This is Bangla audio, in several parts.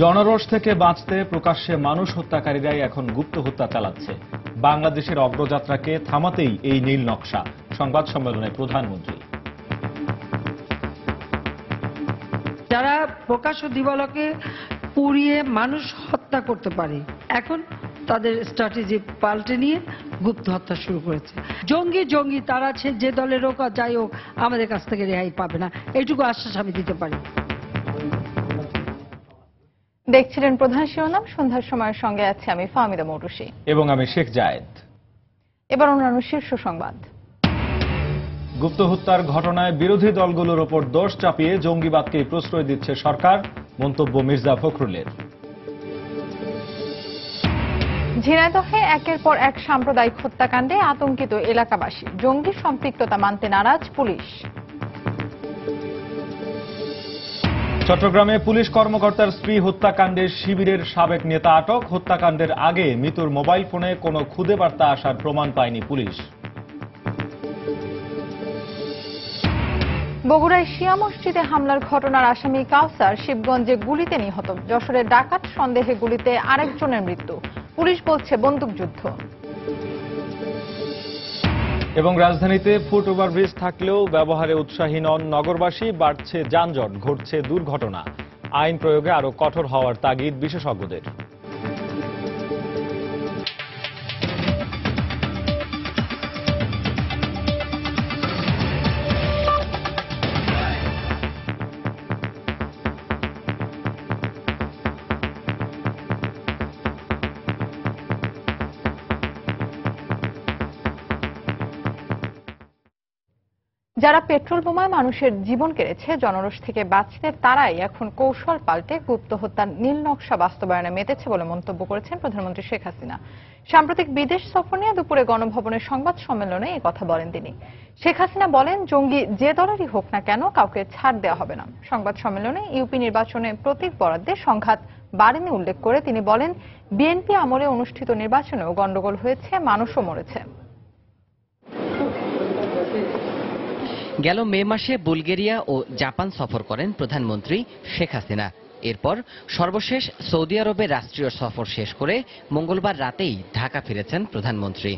জনরোষ থেকে বাঁচতে প্রকাশ্যে মানুষ হত্যাকারীরাই এখন গুপ্ত হত্যা চালাচ্ছে। বাংলাদেশের অগ্রযাত্রাকে থামাতেই এই নীল নকশা, সংবাদ সম্মেলনে প্রধানমন্ত্রী। যারা প্রকাশ্য দিবালোকে পুড়িয়ে মানুষ হত্যা করতে পারে, এখন তাদের স্ট্র্যাটেজি পাল্টে নিয়ে গুপ্ত হত্যা শুরু করেছে। জঙ্গি তারা আছে, যে দলের হোক আর যাই হোক আমাদের কাছ থেকে রেহাই পাবে না, এইটুকু আশ্বাস আমি দিতে পারি। দেখছিলেন প্রধান শিরোনাম। সন্ধ্যার সময়ের সঙ্গে আছে আমি ফাহমিদা মৌটুসী এবং আমি শেখ জায়েদ। এবার অন্যান্য শীর্ষ সংবাদ। গুপ্ত হত্যার ঘটনায় বিরোধী দলগুলোর ওপর দোষ চাপিয়ে জঙ্গিবাদকে প্রশ্রয় দিচ্ছে সরকার, মন্তব্য মির্জা ফখরুলের। ঝিনাইদহে একের পর এক সাম্প্রদায়িক হত্যাকাণ্ডে আতঙ্কিত এলাকাবাসী, জঙ্গি সম্পৃক্ততা মানতে নারাজ পুলিশ। চট্টগ্রামে পুলিশ কর্মকর্তার স্ত্রী হত্যাকাণ্ডে শিবিরের সাবেক নেতা আটক। হত্যাকাণ্ডের আগে মৃত্যুর মোবাইল ফোনে কোনো খুদে বার্তা আসার প্রমাণ পায়নি পুলিশ। বগুড়ায় শিয়া মসজিদে হামলার ঘটনার আসামি কাউসার শিবগঞ্জে গুলিতে নিহত। যশোরের ডাকাত সন্দেহে গুলিতে আরেকজনের মৃত্যু, পুলিশ বলছে বন্দুকযুদ্ধ। এবং রাজধানীতে ফুট ওভারব্রিজ থাকলেও ব্যবহারে উৎসাহী নন নগরবাসী, বাড়ছে যানজট, ঘটছে দুর্ঘটনা। আইন প্রয়োগে আরো কঠোর হওয়ার তাগিদ বিশেষজ্ঞদের। যারা পেট্রোল বোমায় মানুষের জীবন কেড়েছে, জনরোষ থেকে বাঁচতে তারাই এখন কৌশল পাল্টে গুপ্ত হত্যার নীল নকশা বাস্তবায়নে মেতেছে বলে মন্তব্য করেছেন প্রধানমন্ত্রী শেখ হাসিনা। সাম্প্রতিক বিদেশ সফর নিয়ে দুপুরে গণভবনের সংবাদ সম্মেলনে এই কথা বলেন তিনি। শেখ হাসিনা বলেন, জঙ্গি যে দলেরই হোক না কেন কাউকে ছাড় দেওয়া হবে না। সংবাদ সম্মেলনে ইউপি নির্বাচনে প্রতীক বরাদ্দে সংঘাত বাড়েনি উল্লেখ করে তিনি বলেন, বিএনপি আমলে অনুষ্ঠিত নির্বাচনেও গন্ডগোল হয়েছে, মানুষও মরেছে। গেল মে মাসে বুলগেরিয়া ও জাপান সফর করেন প্রধানমন্ত্রী শেখ হাসিনা। এরপর সর্বশেষ সৌদি আরবে রাষ্ট্রীয় সফর শেষ করে মঙ্গলবার রাতেই ঢাকা ফিরেছেন প্রধানমন্ত্রী।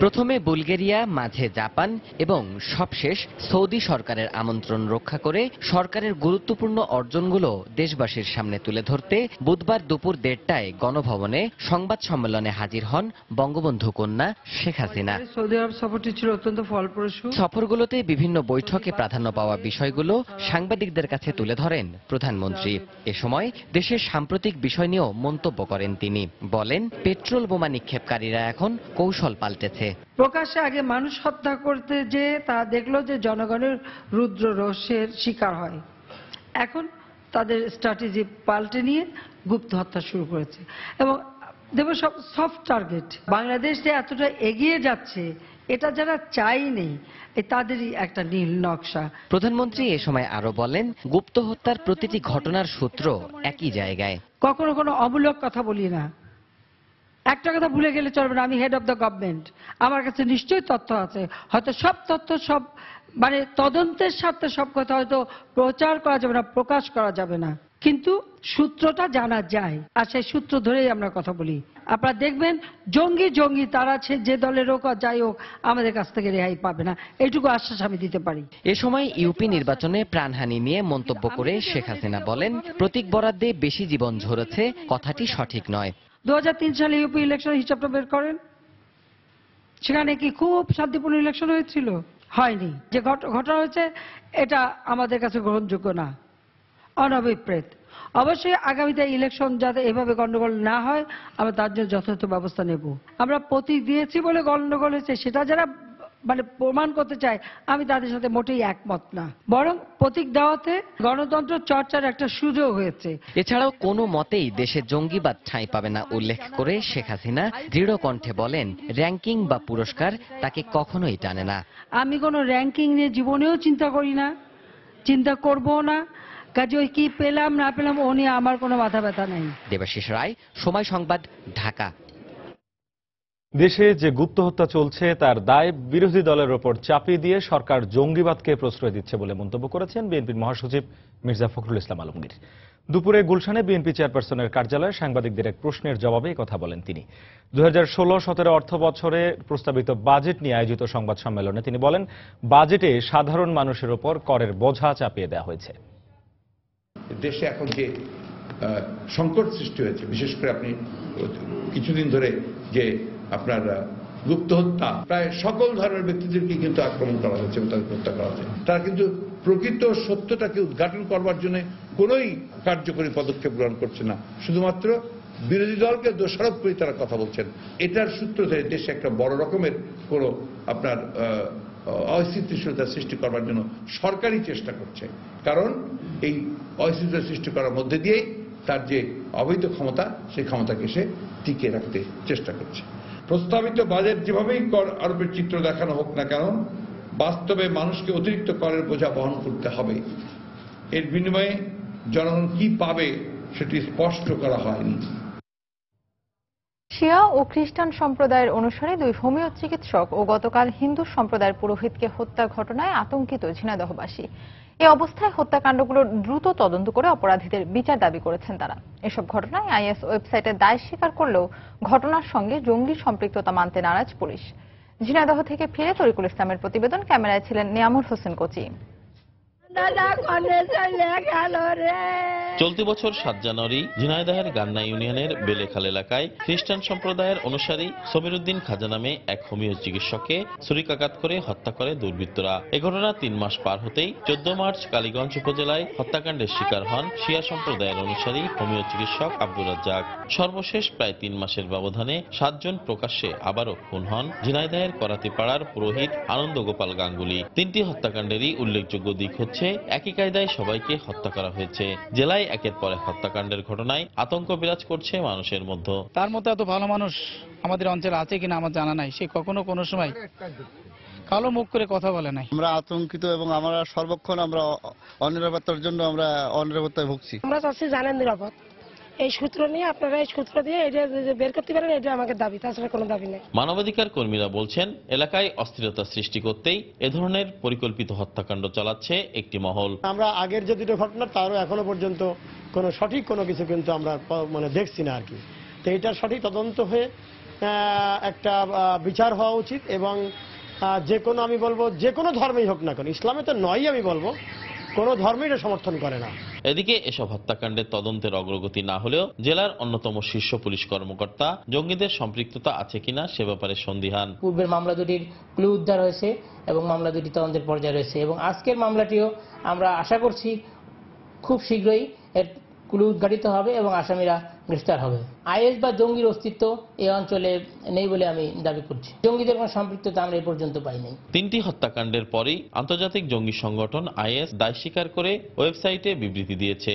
প্রথমে বুলগেরিয়া, মাঝে জাপান এবং সবশেষ সৌদি সরকারের আমন্ত্রণ রক্ষা করে সরকারের গুরুত্বপূর্ণ অর্জনগুলো দেশবাসীর সামনে তুলে ধরতে বুধবার দুপুর 1:30টায় গণভবনে সংবাদ সম্মেলনে হাজির হন বঙ্গবন্ধু কন্যা শেখ হাসিনা। সৌদি আরব সফরটি ছিল অত্যন্ত ফলপ্রসূ। সফরগুলোতে বিভিন্ন বৈঠকে প্রাধান্য পাওয়া বিষয়গুলো সাংবাদিকদের কাছে তুলে ধরেন প্রধানমন্ত্রী। এ সময় দেশের সাম্প্রতিক বিষয় নিয়েও মন্তব্য করেন তিনি। বলেন, পেট্রোল বোমা নিক্ষেপকারীরা এখন কৌশল পাল্টেছে। প্রকাশ্যে আগে মানুষ হত্যা করতে যে তারা দেখলো যে জনগণের রুদ্র রোষের শিকার হয়, এখন তাদের স্ট্র্যাটেজি পাল্টে নিয়ে গুপ্ত হত্যা শুরু করেছে। এবং দেব সব সফট টার্গেট। বাংলাদেশ যে এতটা এগিয়ে যাচ্ছে এটা যারা চাইনি, তাদেরই একটা নীল নকশা। প্রধানমন্ত্রী এ সময় আরো বলেন, গুপ্ত হত্যার প্রতিটি ঘটনার সূত্র একই জায়গায়। কখনো কোনো অমূলক কথা বলি না। একটা কথা ভুলে গেলে চলবে না, আমি হেড অফ দ্য গভর্নমেন্ট, আমার কাছে নিশ্চয়ই তথ্য আছে। হয়তো সব তথ্য সব মানে তদন্তের স্বার্থে সব কথা হয়তো প্রচার করা যাবে না, প্রকাশ করা যাবে না, কিন্তু সূত্রটা জানা যায়, আর সেই সূত্র ধরেই আমরা কথা বলি। আপনারা দেখবেন জঙ্গি তারা আছে, যে দলের হোক আর যাই হোক আমাদের কাছ থেকে রেহাই পাবে না, এইটুকু আশ্বাস আমি দিতে পারি। এ সময় ইউপি নির্বাচনে প্রাণহানি নিয়ে মন্তব্য করে শেখ হাসিনা বলেন, প্রতীক বরাদ্দে বেশি জীবন ঝরেছে কথাটি সঠিক নয়। 2003 সালে ইউপি ইলেকশন হিসাবটা বের করেন, সেখানে কি খুব শান্তিপূর্ণ ইলেকশন হয়েছিল? হয়নি। যে ঘটনা হয়েছে এটা আমাদের কাছে গ্রহণযোগ্য না, অনভিপ্রেত। অবশ্যই আগামীতে ইলেকশন যাতে এভাবে গন্ডগোল না হয় আমরা তার জন্য যথাযথ ব্যবস্থা নেব। আমরা প্রতীক দিয়েছি বলে গন্ডগোল হয়েছে সেটা যারা মানে প্রমাণ করতে চায়, আমি তাদের সাথে মোটেই একমত না। বরং প্রতীক দেওয়াতে গণতন্ত্র চর্চার একটা সুযোগ হয়েছে। এছাড়াও কোনো মতেই দেশে জঙ্গিবাদ ঠাঁই পাবে না উল্লেখ করে শেখ হাসিনা দৃঢ় কণ্ঠে বলেন, র্যাঙ্কিং বা পুরস্কার তাকে কখনোই টানে না। আমি কোনো র্যাঙ্কিং নিয়ে জীবনেও চিন্তা করি না, চিন্তা করবো না। কাজে ওই কি পেলাম না পেলাম ও নিয়ে আমার কোনো মাথা ব্যথা নেই। দেবাশিস রায়, সময় সংবাদ, ঢাকা। দেশে যে গুপ্ত হত্যা চলছে তার দায় বিরোধী দলের ওপর চাপিয়ে দিয়ে সরকার জঙ্গিবাদকে প্রশ্রয় দিচ্ছে বলে মন্তব্য করেছেন বিএনপির মহাসচিব মির্জা ফখরুল ইসলাম আলমগীর। দুপুরে গুলশানে বিএনপি চেয়ারপারসনের কার্যালয়ে সাংবাদিকদের এক প্রশ্নের জবাবে এই কথা বলেন তিনি। 2016-17 অর্থ বছরে প্রস্তাবিত বাজেট নিয়ে আয়োজিত সংবাদ সম্মেলনে তিনি বলেন, বাজেটে সাধারণ মানুষের ওপর করের বোঝা চাপিয়ে দেওয়া হয়েছে। দেশে এখন যে সংকট সৃষ্টি হয়েছে, বিশেষ করে আপনি কিছুদিন ধরে যে আপনার গুপ্ত হত্যা, প্রায় সকল ধরনের ব্যক্তিদেরকে কিন্তু আক্রমণ করা হচ্ছে এবং তাদের হত্যা করা হচ্ছে। তারা কিন্তু প্রকৃত সত্যটাকে উদ্ঘাটন করবার জন্য কোনোই কার্যকরী পদক্ষেপ গ্রহণ করছে না, শুধুমাত্র বিরোধী দলকে দোষারোপ করে তারা কথা বলছেন। এটার সূত্র ধরে দেশে একটা বড় রকমের কোনো আপনার অস্থিতিশীলতা সৃষ্টি করবার জন্য সরকারই চেষ্টা করছে, কারণ এই অস্থিতিশীলতা সৃষ্টি করার মধ্যে দিয়েই তার যে অবৈধ ক্ষমতা, সেই ক্ষমতাকে সে টিকিয়ে রাখতে চেষ্টা করছে। প্রস্তাবিত বাজেট যেভাবেই কর আরোপের চিত্র দেখানো হোক না কেন, বাস্তবে মানুষকে অতিরিক্ত করের বোঝা বহন করতে হবে। এর বিনিময়ে জনগণ কি পাবে সেটি স্পষ্ট করা হয়নি। শিয়া ও খ্রিস্টান সম্প্রদায়ের অনুসারী দুই হোমিও চিকিৎসক ও গতকাল হিন্দু সম্প্রদায়ের পুরোহিতকে হত্যার ঘটনায় আতঙ্কিত ঝিনাইদহবাসী। এ অবস্থায় হত্যাকাণ্ডগুলোর দ্রুত তদন্ত করে অপরাধীদের বিচার দাবি করেছেন তারা। এসব ঘটনায় আইএস ওয়েবসাইটে দায় স্বীকার করলেও ঘটনার সঙ্গে জঙ্গি সম্পৃক্ততা মানতে নারাজ পুলিশ। ঝিনাইদহ থেকে ফিরে তরিকুল ইসলামের প্রতিবেদন, ক্যামেরায় ছিলেন নিয়ামুর হোসেন কোচি। চলতি বছর 7 জানুয়ারি ঝিনাইদহের গান্না ইউনিয়নের বেলেখাল এলাকায় খ্রিস্টান সম্প্রদায়ের অনুসারী সমীরউদ্দিন খাজা নামে এক হোমিও চিকিৎসককে ছুরিকাঘাত করে হত্যা করে দুর্বৃত্তরা। এ ঘটনা 3 মাস পার হতেই 14 মার্চ কালীগঞ্জ উপজেলায় হত্যাকাণ্ডের শিকার হন শিয়া সম্প্রদায়ের অনুসারী হোমিও চিকিৎসক আব্দুর রাজ্জাক। সর্বশেষ প্রায় 3 মাসের ব্যবধানে 7 জন প্রকাশ্যে আবারও খুন হন ঝিনাইদহের করাতিপাড়ার পুরোহিত আনন্দ গোপাল গাঙ্গুলি। 3টি হত্যাকাণ্ডেরই উল্লেখযোগ্য দিক হচ্ছে একই কায়দায় সবাইকে হত্যা করা হয়েছে। জেলায় একের পর এক হত্যাকাণ্ডের ঘটনায় আতঙ্ক বিরাজ করছে মানুষের মধ্যে। তার মতো এত ভালো মানুষ আমাদের অঞ্চলে আছে কিনা আমার জানা নাই। সে কখনো কোনো সময় কালো মুখ করে কথা বলে নাই। আমরা আতঙ্কিত এবং আমরা সর্বক্ষণ আমরা অনিরাপত্তার জন্য আমরা অনিরাপত্তায় ভুগছি। আমরা চাচ্ছি জানেন নিরাপদ। এই সূত্র নিয়ে আপনারা এই সূত্র দিয়ে এটা বের করতে পারেন, এটা আমাদের দাবি, তাছাড়া কোনো দাবি নেই। মানবাধিকার কর্মীরা বলছেন, এলাকায় অস্থিরতা সৃষ্টি করতেই এ ধরনের পরিকল্পিত হত্যাকাণ্ড চালাচ্ছে একটি মহল। আমরা আগের যে দুটো ঘটনা তারও এখনো পর্যন্ত কোনো সঠিক কোনো কিছু কিন্তু আমরা দেখছি না আর কি। তো এটার সঠিক তদন্ত হয়ে একটা বিচার হওয়া উচিত এবং যে কোনো, আমি বলবো যে কোনো ধর্মেই হোক না কেন, ইসলামে তো নয়, আমি বলবো কোনো ধর্মই এটা সমর্থন করে না। এদিকে এসব হত্যাকাণ্ডের তদন্তের অগ্রগতি না হলেও জেলার অন্যতম শীর্ষ পুলিশ কর্মকর্তা জঙ্গিদের সম্পৃক্ততা আছে কিনা সে ব্যাপারে সন্দিহান। পূর্বের মামলা দুটির ক্লু উদ্ধার হয়েছে এবং মামলা দুটি তদন্তের পর্যায়ে রয়েছে এবং আজকের মামলাটিও আমরা আশা করছি খুব শীঘ্রই এর ক্লু উদ্ঘাটিত হবে এবং আসামিরা গ্রেফতার হবে। আইএস বা জঙ্গির অস্তিত্ব এই অঞ্চলে নেই বলে আমি দাবি করছি। জঙ্গিদের কোনো সম্পৃক্ততা আমরা এই পর্যন্ত পাই নাই। 3টি হত্যাকাণ্ডের পরই আন্তর্জাতিক জঙ্গি সংগঠন আইএস দায় স্বীকার করে ওয়েবসাইটে বিবৃতি দিয়েছে।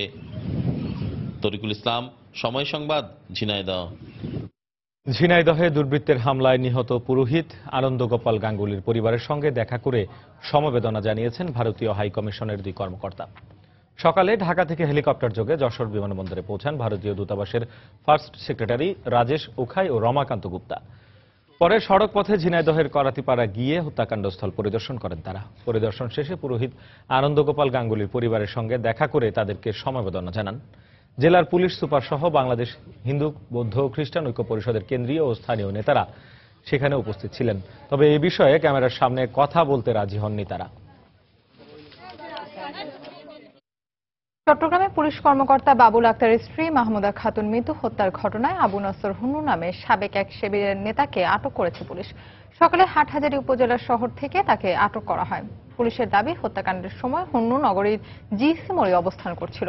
তরিকুল ইসলাম, সময় সংবাদ, ঝিনাইদহ। ঝিনাইদহে দুর্বৃত্তের হামলায় নিহত পুরোহিত আনন্দ গোপাল গাঙ্গুলির পরিবারের সঙ্গে দেখা করে সমবেদনা জানিয়েছেন ভারতীয় হাইকমিশনের 2 কর্মকর্তা। সকালে ঢাকা থেকে হেলিকপ্টার যোগে যশোর বিমানবন্দরে পৌঁছান ভারতীয় দূতাবাসের ফার্স্ট সেক্রেটারি রাজেশ উখাই ও রমাকান্ত গুপ্তা। পরে সড়ক পথে ঝিনাইদহের করাতিপাড়া গিয়ে হত্যাকাণ্ডস্থল পরিদর্শন করেন তারা। পরিদর্শন শেষে পুরোহিত আনন্দ গোপাল গাঙ্গুলির পরিবারের সঙ্গে দেখা করে তাদেরকে সমবেদনা জানান। জেলার পুলিশ সুপার সহ বাংলাদেশ হিন্দু বৌদ্ধ খ্রিস্টান ঐক্য পরিষদের কেন্দ্রীয় ও স্থানীয় নেতারা সেখানে উপস্থিত ছিলেন। তবে এই বিষয়ে ক্যামেরার সামনে কথা বলতে রাজি হননি তারা। চট্টগ্রামে পুলিশ কর্মকর্তা বাবুল আক্তারের স্ত্রী মাহমুদা খাতুন মৃত্যু হত্যার ঘটনায় আবু নসর হুন্নু নামে সাবেক এক শিবিরের নেতাকে আটক করেছে পুলিশ। সকালে হাটহাজারী উপজেলার শহর থেকে তাকে আটক করা হয়। পুলিশের দাবি, হত্যাকাণ্ডের সময় হুন্নু নগরীর জিসি মোড়ে অবস্থান করছিল।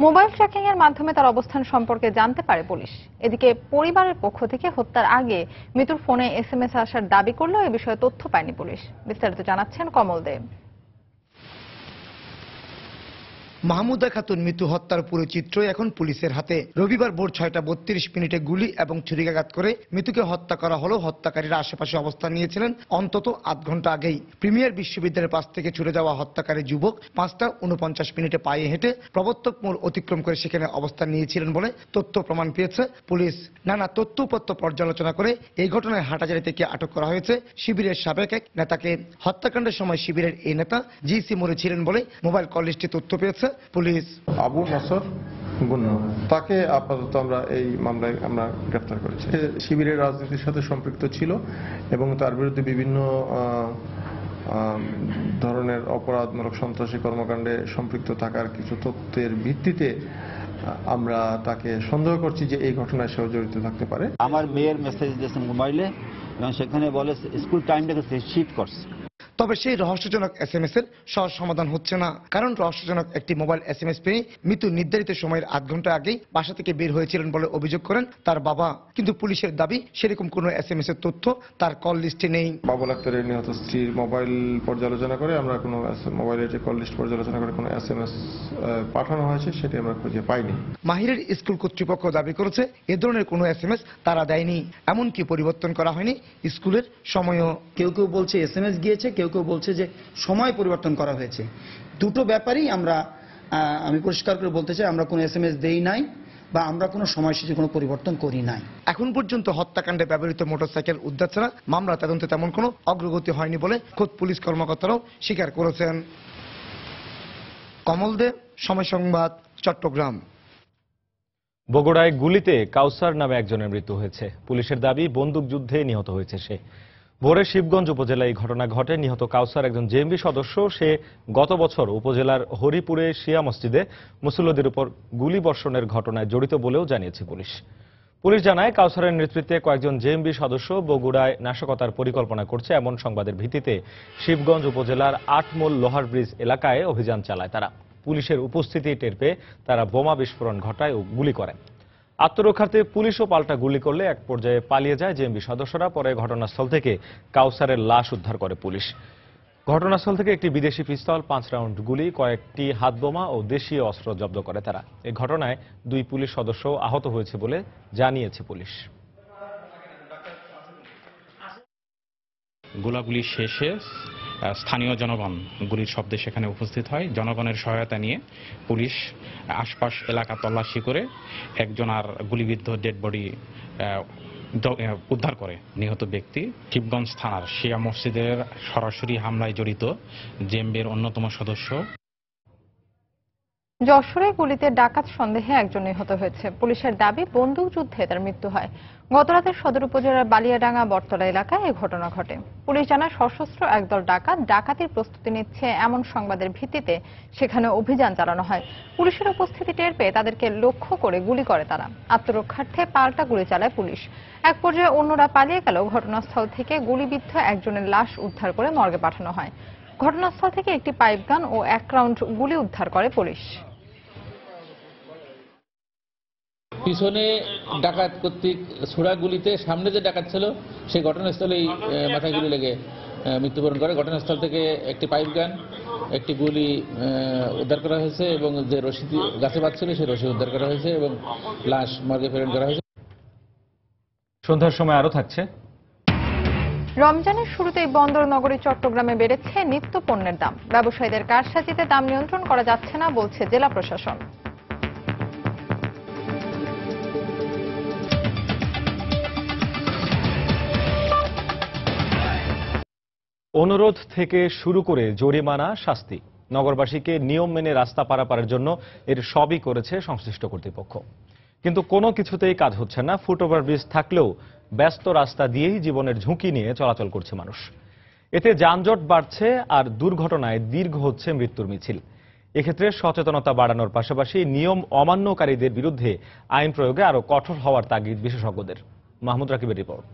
মোবাইল ট্র্যাকিং এর মাধ্যমে তার অবস্থান সম্পর্কে জানতে পারে পুলিশ। এদিকে পরিবারের পক্ষ থেকে হত্যার আগে মৃত্যুর ফোনে SMS আসার দাবি করলেও এ বিষয়ে তথ্য পায়নি পুলিশ। বিস্তারিত জানাচ্ছেন কমল দেব। মাহমুদা খাতুন মৃত্যু হত্যার পুরো চিত্রই এখন পুলিশের হাতে। রবিবার ভোর 6:32 গুলি এবং ছুরিকাঘাত করে মৃত্যুকে হত্যা করা হলো। হত্যাকারীরা আশেপাশে অবস্থান নিয়েছিলেন অন্তত আধ ঘন্টা আগেই। প্রিমিয়ার বিশ্ববিদ্যালয়ের পাশ থেকে ছুটে যাওয়া হত্যাকারী যুবক 5:49 পায়ে হেঁটে প্রবর্তক মোড় অতিক্রম করে সেখানে অবস্থান নিয়েছিলেন বলে তথ্য প্রমাণ পেয়েছে পুলিশ। নানা তথ্যপত্র পর্যালোচনা করে এই ঘটনায় হাটাজারি থেকে আটক করা হয়েছে শিবিরের সাবেক এক নেতাকে। হত্যাকাণ্ডের সময় শিবিরের এই নেতা জিসি মোড়ে ছিলেন বলে মোবাইল কল লিস্টে তথ্য পেয়েছে পুলিশ। আবু নসর গুন্নু তাকে আপাতত আমরা এই মামলায় আমরা গ্রেফতার করেছি। শিবিরের রাজনীতির সাথে সম্পৃক্ত ছিল এবং তার বিরুদ্ধে বিভিন্ন ধরনের অপরাধমূলক সন্ত্রাসী কর্মকাণ্ডে সম্পৃক্ত থাকার কিছু তথ্যের ভিত্তিতে আমরা তাকে সন্দেহ করছি যে এই ঘটনায় সেও জড়িত থাকতে পারে। আমার মেয়ের মেসেজ দিয়েছে মোবাইলে এবং সেখানে বলে স্কুল টাইমটাকে শিফট করছে। তবে সেই রহস্যজনক এসএমএস এর সহজ সমাধান হচ্ছে না, কারণ রহস্যজনক একটি মোবাইল এসএমএস পেয়ে মৃত্যু নির্ধারিত সময়ের আধ ঘন্টা আগেই বাসা থেকে বের হয়েছিলেন বলে অভিযোগ করেন তার বাবা। কিন্তু পুলিশের দাবি সেরকম কোনো এসএমএস এর তথ্য তার কল লিস্টে নেই। বাবুল আক্তারের নিহত স্ত্রীর মোবাইল পর্যালোচনা করে আমরা কোনো মোবাইলের যে কল লিস্ট পর্যালোচনা করে কোনো এসএমএস পাঠানো হয়েছে সেটি আমরা খুঁজে পাইনি। মাহিরের স্কুল কর্তৃপক্ষ দাবি করেছে এ ধরনের কোনো এসএমএস তারা দেয়নি, এমনকি পরিবর্তন করা হয়নি স্কুলের সময়ও। কেউ কেউ বলছে এসএমএস গিয়েছে, কেউ কেউ বলছে যে সময় পরিবর্তন করা হয়েছে। দুটো ব্যাপারই আমি পরিষ্কার করে বলতে চাই, আমরা কোনো এসএমএস দেই নাই বা আমরা কোনো সময়সূচি কোনো পরিবর্তন করি নাই। এখন পর্যন্ত হত্যাকাণ্ডে ব্যবহৃত মোটরসাইকেল উদ্ধার ছাড়া মামলা তদন্তে তেমন কোনো অগ্রগতি হয়নি বলে খোদ পুলিশ কর্মকর্তারাও স্বীকার করেছেন। কমল দে, সময় সংবাদ, চট্টগ্রাম। বগুড়ায় গুলিতে কাউসার নামে একজনের মৃত্যু হয়েছে। পুলিশের দাবি বন্দুকযুদ্ধে নিহত হয়েছে সে। ভোরে শিবগঞ্জ উপজেলায় এই ঘটনা ঘটে। নিহত কাউসার একজন জেএমবি সদস্য। সে গত বছর উপজেলার হরিপুরে শিয়া মসজিদে মুসল্লিদের উপর গুলি বর্ষণের ঘটনায় জড়িত বলেও জানিয়েছে পুলিশ। পুলিশ জানায় কাউসারের নেতৃত্বে কয়েকজন জেএমবি সদস্য বগুড়ায় নাশকতার পরিকল্পনা করছে এমন সংবাদের ভিত্তিতে শিবগঞ্জ উপজেলার 8 মোল লোহার ব্রিজ এলাকায় অভিযান চালায় তারা। পুলিশের উপস্থিতি টের পেয়ে তারা বোমা বিস্ফোরণ ঘটায় ও গুলি করে। আত্মরক্ষার্থে পুলিশও পাল্টা গুলি করলে এক পর্যায়ে পালিয়ে যায় জেএমবি সদস্যরা। পরে ঘটনাস্থল থেকে কাউসারের লাশ উদ্ধার করে পুলিশ। ঘটনাস্থল থেকে একটি বিদেশি পিস্তল, 5 রাউন্ড গুলি, কয়েকটি হাতবোমা ও দেশীয় অস্ত্র জব্দ করে তারা। এই ঘটনায় 2 পুলিশ সদস্য আহত হয়েছে বলে জানিয়েছে পুলিশ। গোলাগুলি শেষে স্থানীয় জনগণ গুলির শব্দে সেখানে উপস্থিত হয়। জনগণের সহায়তা নিয়ে পুলিশ আশপাশ এলাকা তল্লাশি করে একজন আর গুলিবিদ্ধ ডেড বডি উদ্ধার করে। নিহত ব্যক্তি শিবগঞ্জ থানার শিয়া মসজিদের সরাসরি হামলায় জড়িত জেএমবির অন্যতম সদস্য। যশোরে গুলিতে ডাকাত সন্দেহে একজন নিহত হয়েছে। পুলিশের দাবি বন্দুকযুদ্ধে তার মৃত্যু হয়। গতরাতে সদর উপজেলার বালিয়াডাঙ্গা বটতলা এলাকায় এই ঘটনা ঘটে। পুলিশ জানায় সশস্ত্র একদল ডাকাত ডাকাতির প্রস্তুতি নিচ্ছে এমন সংবাদের ভিত্তিতে সেখানে অভিযান চালানো হয়। পুলিশের উপস্থিতি টের পেয়ে তাদেরকে লক্ষ্য করে গুলি করে তারা। আত্মরক্ষার্থে পাল্টা গুলি চালায় পুলিশ। এক পর্যায়ে অন্যরা পালিয়ে গেলেও ঘটনাস্থল থেকে গুলিবিদ্ধ একজনের লাশ উদ্ধার করে মর্গে পাঠানো হয়। ঘটনাস্থল থেকে একটি পাইপগান ও 1 রাউন্ড গুলি উদ্ধার করে পুলিশ। পিছনে ডাকাত কর্তৃক ছোড়া গুলিতে সামনে যে ডাকাত ছিল সেই ঘটনাস্থলেই মাথায় গুলি লেগে মৃত্যুবরণ করে। ঘটনাস্থল থেকে একটি পাইপ গান, একটি গুলি উদ্ধার করা হয়েছে এবং যে রশি গাছে বাঁধছিল সেই রশি উদ্ধার করা হয়েছে এবং লাশ মর্গে প্রেরণ করা হয়েছে। সন্ধ্যার সময় আরো থাকছে। রমজানের শুরুতেই বন্দর নগরী চট্টগ্রামে বেড়েছে নিত্য পণ্যের দাম। ব্যবসায়ীদের কারসাজিতে দাম নিয়ন্ত্রণ করা যাচ্ছে না বলছে জেলা প্রশাসন। অনুরোধ থেকে শুরু করে জরিমানা, শাস্তি, নগরবাসীকে নিয়ম মেনে রাস্তা পারাপারের জন্য এর সবই করেছে সংশ্লিষ্ট কর্তৃপক্ষ। কিন্তু কোনো কিছুতেই কাজ হচ্ছে না। ফুটওভার ব্রিজ থাকলেও ব্যস্ত রাস্তা দিয়েই জীবনের ঝুঁকি নিয়ে চলাচল করছে মানুষ। এতে যানজট বাড়ছে আর দুর্ঘটনায় দীর্ঘ হচ্ছে মৃত্যুর মিছিল। এক্ষেত্রে সচেতনতা বাড়ানোর পাশাপাশি নিয়ম অমান্যকারীদের বিরুদ্ধে আইন প্রয়োগে আরো কঠোর হওয়ার তাগিদ বিশেষজ্ঞদের। মাহমুদ রাকিবের রিপোর্ট।